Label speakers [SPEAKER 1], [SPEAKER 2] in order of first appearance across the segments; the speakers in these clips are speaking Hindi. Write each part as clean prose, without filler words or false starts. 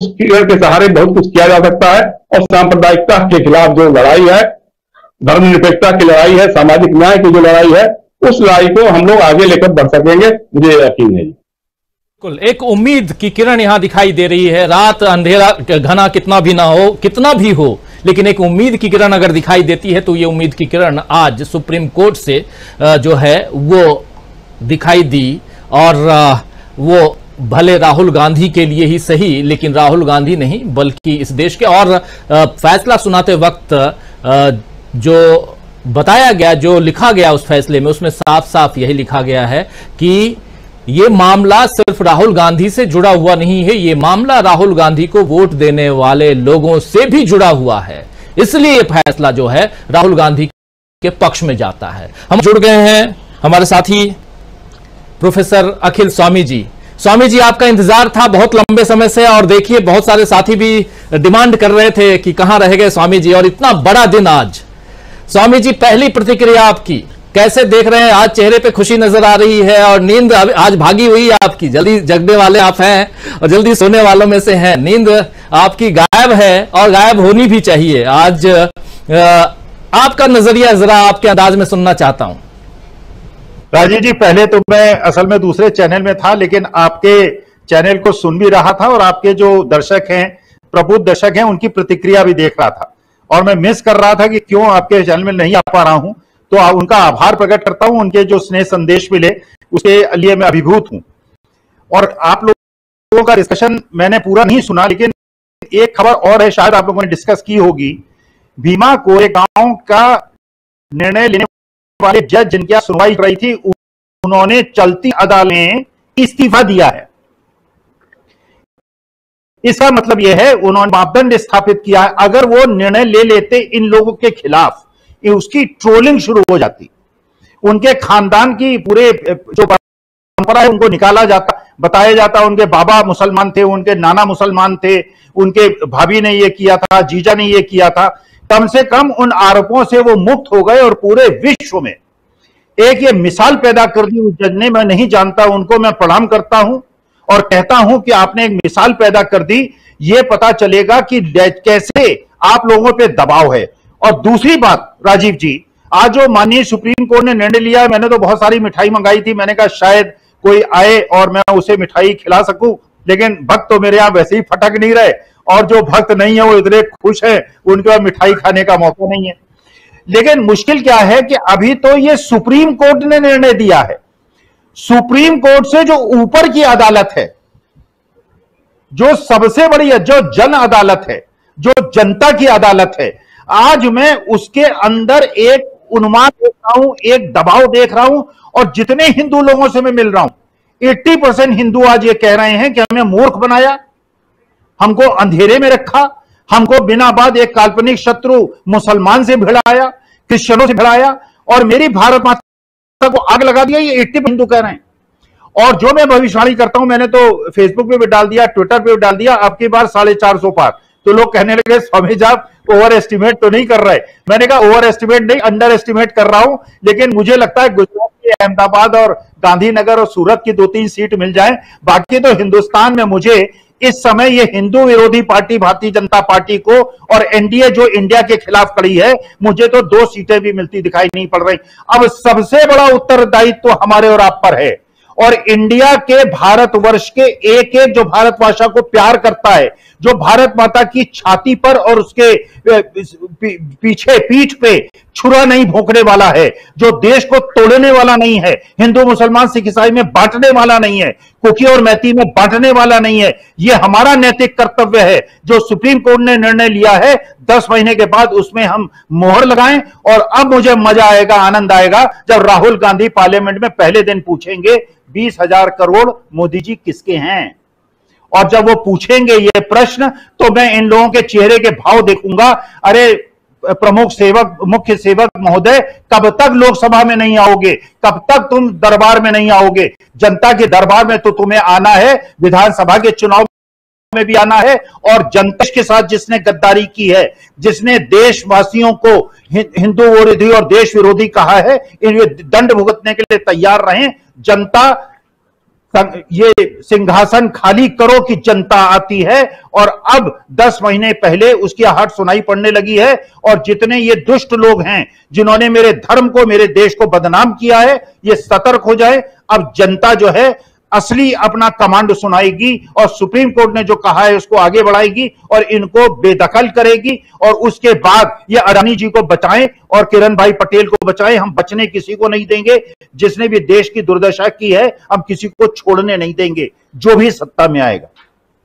[SPEAKER 1] किरण के सहारे बहुत कुछ किया जा सकता है। और सांप्रदायिकता के खिलाफ जो लड़ाई है, धर्मनिरपेक्षता की लड़ाई है, सामाजिक न्याय की जो लड़ाई है, उस लड़ाई को हम लोग आगे लेकर बढ़ सकेंगे, मुझे यकीन है।
[SPEAKER 2] बिल्कुल, एक उम्मीद की किरण यहां दिखाई दे रही है। रात अंधेरा घना कितना भी ना हो, कितना भी हो, लेकिन एक उम्मीद की किरण अगर दिखाई देती है तो ये उम्मीद की किरण आज सुप्रीम कोर्ट से जो है वो दिखाई दी। और वो भले राहुल गांधी के लिए ही सही, लेकिन राहुल गांधी नहीं बल्कि इस देश के। और फैसला सुनाते वक्त जो बताया गया, जो लिखा गया उस फैसले में, उसमें साफ साफ यही लिखा गया है कि ये मामला सिर्फ राहुल गांधी से जुड़ा हुआ नहीं है, ये मामला राहुल गांधी को वोट देने वाले लोगों से भी जुड़ा हुआ है। इसलिए ये फैसला जो है राहुल गांधी के पक्ष में जाता है। हम जुड़ गए हैं हमारे साथी प्रोफेसर अखिल स्वामी जी। स्वामी जी, आपका इंतजार था बहुत लंबे समय से, और देखिए बहुत सारे साथी भी डिमांड कर रहे थे कि कहां रह गए स्वामी जी, और इतना बड़ा दिन आज। स्वामी जी, पहली प्रतिक्रिया आपकी, कैसे देख रहे हैं? आज चेहरे पे खुशी नजर आ रही है और नींद आज भागी हुई है आपकी। जल्दी जगने वाले आप हैं और जल्दी सोने वालों में से हैं। नींद आपकी गायब है और गायब होनी भी चाहिए। आज आपका नजरिया जरा आपके अंदाज में सुनना चाहता हूं।
[SPEAKER 3] राजीव जी, पहले तो मैं असल में दूसरे चैनल में था, लेकिन आपके चैनल को सुन भी रहा था और आपके जो दर्शक हैं, प्रबुद्ध दर्शक हैं, उनकी प्रतिक्रिया भी देख रहा था। और मैं मिस कर रहा था कि क्यों आपके चैनल में नहीं आ पा रहा हूं, तो उनका आभार प्रकट करता हूं। उनके जो स्नेह संदेश मिले उसके लिए मैं अभिभूत हूं। और आप लोगों का डिस्कशन मैंने पूरा नहीं सुना, लेकिन एक खबर और है, शायद आप लोगों ने डिस्कस की होगी। भीमा कोरेगांव का निर्णय लेने वाले जज जिनकी आज सुनवाई कर रही थी, उन्होंने चलती अदालत में इस्तीफा दिया है। इसका मतलब यह है उन्होंने मापदंड स्थापित किया है, अगर वो निर्णय ले लेते इन लोगों के खिलाफ, उसकी ट्रोलिंग शुरू हो जाती। उनके खानदान की पूरे जो परंपरा है उनको निकाला जाता, बताया जाता उनके बाबा मुसलमान थे, उनके नाना मुसलमान थे, उनके भाभी ने ये किया था, जीजा ने ये किया था। कम से कम उन आरोपों से वो मुक्त हो गए और पूरे विश्व में एक ये मिसाल पैदा कर दी उस जज ने। मैं नहीं जानता, उनको मैं प्रणाम करता हूं और कहता हूं कि आपने एक मिसाल पैदा कर दी। ये पता चलेगा कि कैसे आप लोगों पे दबाव है। और दूसरी बात राजीव जी, आज जो माननीय सुप्रीम कोर्ट ने निर्णय लिया है, मैंने तो बहुत सारी मिठाई मंगाई थी, मैंने कहा शायद कोई आए और मैं उसे मिठाई खिला सकूं, लेकिन भक्त तो मेरे यहां वैसे ही फटक नहीं रहे, और जो भक्त नहीं है वो इतने खुश हैं, उनके पास मिठाई खाने का मौका नहीं है। लेकिन मुश्किल क्या है कि अभी तो ये सुप्रीम कोर्ट ने निर्णय दिया है। सुप्रीम कोर्ट से जो ऊपर की अदालत है, जो सबसे बड़ी है, जो जन अदालत है, जो जनता की अदालत है, आज मैं उसके अंदर एक उन्माद देख रहा हूं, एक दबाव देख रहा हूं। और जितने हिंदू लोगों से मैं मिल रहा हूं, 80% हिंदू आज ये कह रहे हैं कि हमें मूर्ख बनाया, हमको अंधेरे में रखा, हमको बिना बात एक काल्पनिक शत्रु मुसलमान से भिड़ाया, क्रिश्चियनों से भिड़ाया, और मेरी भारत माता को आग लगा दिया। ये 80% हिंदू कह रहे हैं। और जो मैं भविष्यवाणी करता हूं, मैंने तो फेसबुक पे भी डाल दिया, ट्विटर पे भी डाल दिया, आपकी बार 450 पार। तो लोग कहने लगे स्वामी जी आप ओवर एस्टिमेट तो नहीं कर रहे। मैंने कहा ओवर एस्टिमेट नहीं, अंडर एस्टिमेट कर रहा हूं। लेकिन मुझे लगता है गुजरात की अहमदाबाद और गांधीनगर और सूरत की 2-3 सीट मिल जाए। बाकी तो हिंदुस्तान में मुझे इस समय ये हिंदू विरोधी पार्टी भारतीय जनता पार्टी को और एनडीए जो इंडिया के खिलाफ खड़ी है, मुझे तो 2 सीटें भी मिलती दिखाई नहीं पड़ रही। अब सबसे बड़ा उत्तरदायित्व तो हमारे और आप पर है। और इंडिया के, भारतवर्ष के एक एक जो भारतभाषा को प्यार करता है, जो भारत माता की छाती पर और उसके पीछे पीठ पे छुरा नहीं भोंकने वाला है, जो देश को तोड़ने वाला नहीं है, हिंदू मुसलमान सिख ईसाई में बांटने वाला नहीं है, कुकी और मैती में बांटने वाला नहीं है, यह हमारा नैतिक कर्तव्य है। जो सुप्रीम कोर्ट ने निर्णय लिया है, 10 महीने के बाद उसमें हम मोहर लगाएं। और अब मुझे मजा आएगा, आनंद आएगा, जब राहुल गांधी पार्लियामेंट में पहले दिन पूछेंगे 20,000 करोड़ मोदी जी किसके हैं। और जब वो पूछेंगे ये प्रश्न, तो मैं इन लोगों के चेहरे के भाव देखूंगा। अरे प्रमुख सेवक, मुख्य सेवक महोदय, कब तक लोकसभा में नहीं आओगे, कब तक तुम दरबार में नहीं आओगे? जनता के दरबार में तो तुम्हें आना है, विधानसभा के चुनाव में भी आना है। और जनता के साथ जिसने गद्दारी की है, जिसने देशवासियों को हिंदू विरोधी और देश विरोधी कहा है, इन दंड भुगतने के लिए तैयार रहें। जनता ये सिंहासन खाली करो कि जनता आती है, और अब 10 महीने पहले उसकी आहट सुनाई पड़ने लगी है। और जितने ये दुष्ट लोग हैं जिन्होंने मेरे धर्म को, मेरे देश को बदनाम किया है, ये सतर्क हो जाए। अब जनता जो है असली अपना कमांड सुनाएगी, और सुप्रीम कोर्ट ने जो कहा है उसको आगे बढ़ाएगी और इनको बेदखल करेगी। और उसके बाद ये अडानी जी को बचाएं और किरण भाई पटेल को बचाएं। हम बचने किसी को नहीं देंगे। जिसने भी देश की दुर्दशा की है हम किसी को छोड़ने नहीं देंगे, जो भी सत्ता में आएगा।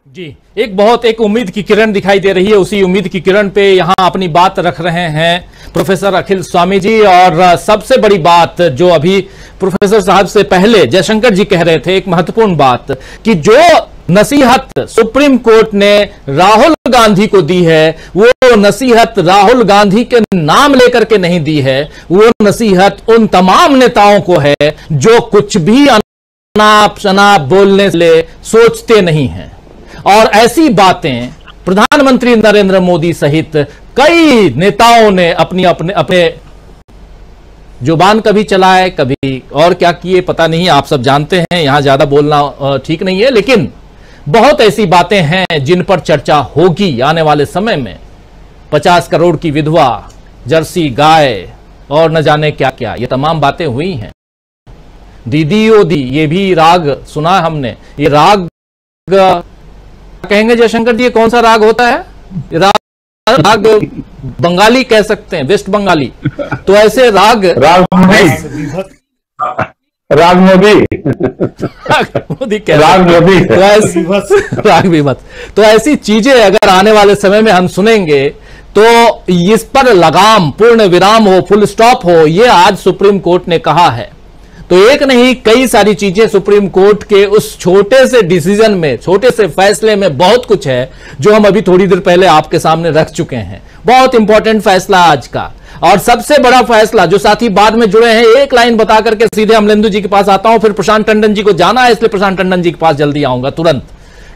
[SPEAKER 2] जी, एक उम्मीद की किरण दिखाई दे रही है। उसी उम्मीद की किरण पे यहां अपनी बात रख रहे हैं प्रोफेसर अखिल स्वामी जी। और सबसे बड़ी बात जो अभी प्रोफेसर साहब से पहले जयशंकर जी कह रहे थे, एक महत्वपूर्ण बात, कि जो नसीहत सुप्रीम कोर्ट ने राहुल गांधी को दी है, वो नसीहत राहुल गांधी के नाम लेकर के नहीं दी है, वो नसीहत उन तमाम नेताओं को है जो कुछ भी अनाप शनाप बोलने से सोचते नहीं हैं। और ऐसी बातें प्रधानमंत्री नरेंद्र मोदी सहित कई नेताओं ने अपने जुबान कभी चलाए, कभी और क्या किए पता नहीं, आप सब जानते हैं, यहां ज्यादा बोलना ठीक नहीं है। लेकिन बहुत ऐसी बातें हैं जिन पर चर्चा होगी आने वाले समय में। 50 करोड़ की विधवा, जर्सी गाय और न जाने क्या क्या, ये तमाम बातें हुई हैं। दीदी ओ दी, ये भी राग सुना हमने। ये राग कहेंगे जयशंकर जी, कौन सा राग होता है? राग बंगाली कह सकते हैं, वेस्ट बंगाली। तो ऐसे राग
[SPEAKER 1] मोदी
[SPEAKER 2] राग विभत। तो ऐसी चीजें अगर आने वाले समय में हम सुनेंगे तो इस पर लगाम, पूर्ण विराम हो, फुल स्टॉप हो, ये आज सुप्रीम कोर्ट ने कहा है। तो एक नहीं, कई सारी चीजें सुप्रीम कोर्ट के उस छोटे से डिसीजन में, छोटे से फैसले में बहुत कुछ है जो हम अभी थोड़ी देर पहले आपके सामने रख चुके हैं। बहुत इंपॉर्टेंट फैसला आज का, और सबसे बड़ा फैसला जो साथी बाद में जुड़े हैं, एक लाइन बता करके सीधे अमलेंदु जी के पास आता हूं। फिर प्रशांत टंडन जी को जाना है, इसलिए प्रशांत टंडन जी के पास जल्दी आऊंगा तुरंत,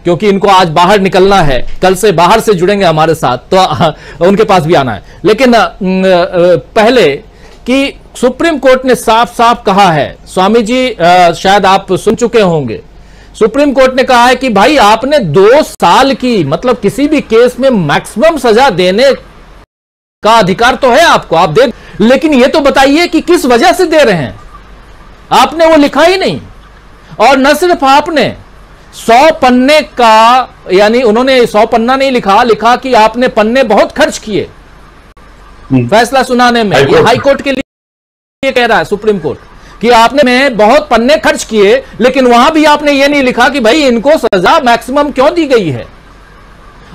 [SPEAKER 2] क्योंकि इनको आज बाहर निकलना है, कल से बाहर से जुड़ेंगे हमारे साथ, तो उनके पास भी आना है। लेकिन पहले कि सुप्रीम कोर्ट ने साफ साफ कहा है, स्वामी जी शायद आप सुन चुके होंगे, सुप्रीम कोर्ट ने कहा है कि भाई आपने 2 साल की, मतलब किसी भी केस में मैक्सिमम सजा देने का अधिकार तो है आपको, आप दे, लेकिन ये तो बताइए कि किस वजह से दे रहे हैं। आपने वो लिखा ही नहीं। और न सिर्फ आपने 100 पन्ने का, यानी उन्होंने 100 पन्ना नहीं लिखा कि आपने पन्ने बहुत खर्च किए फैसला सुनाने में। ये हाईकोर्ट के लिए कह रहा है सुप्रीम कोर्ट कि आपने बहुत पन्ने खर्च किए, लेकिन वहां भी आपने ये नहीं लिखा कि भाई इनको सजा मैक्सिमम क्यों दी गई है।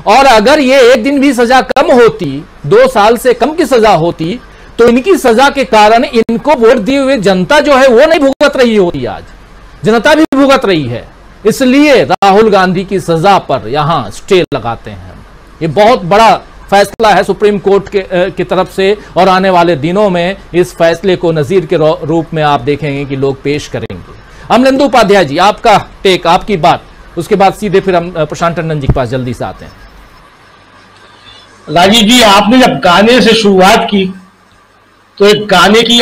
[SPEAKER 2] और अगर ये एक दिन भी सजा कम होती, 2 साल से कम की सजा होती, तो इनकी सजा के कारण इनको वोट दिए हुए जनता जो है वो नहीं भुगत रही होती, आज जनता भी भुगत रही है। इसलिए राहुल गांधी की सजा पर यहां स्टे लगाते हैं। ये बहुत बड़ा फैसला है सुप्रीम कोर्ट की तरफ से, और आने वाले दिनों में इस फैसले को नजीर के रूप में आप देखेंगे कि लोग पेश करेंगे। अमलेंदु उपाध्याय जी, आपका टेक, आपकी बात, उसके बाद सीधे फिर हम प्रशांत टंडन जी के पास जल्दी से आते हैं।
[SPEAKER 4] राजीव जी, आपने जब गाने से शुरुआत की तो एक गाने की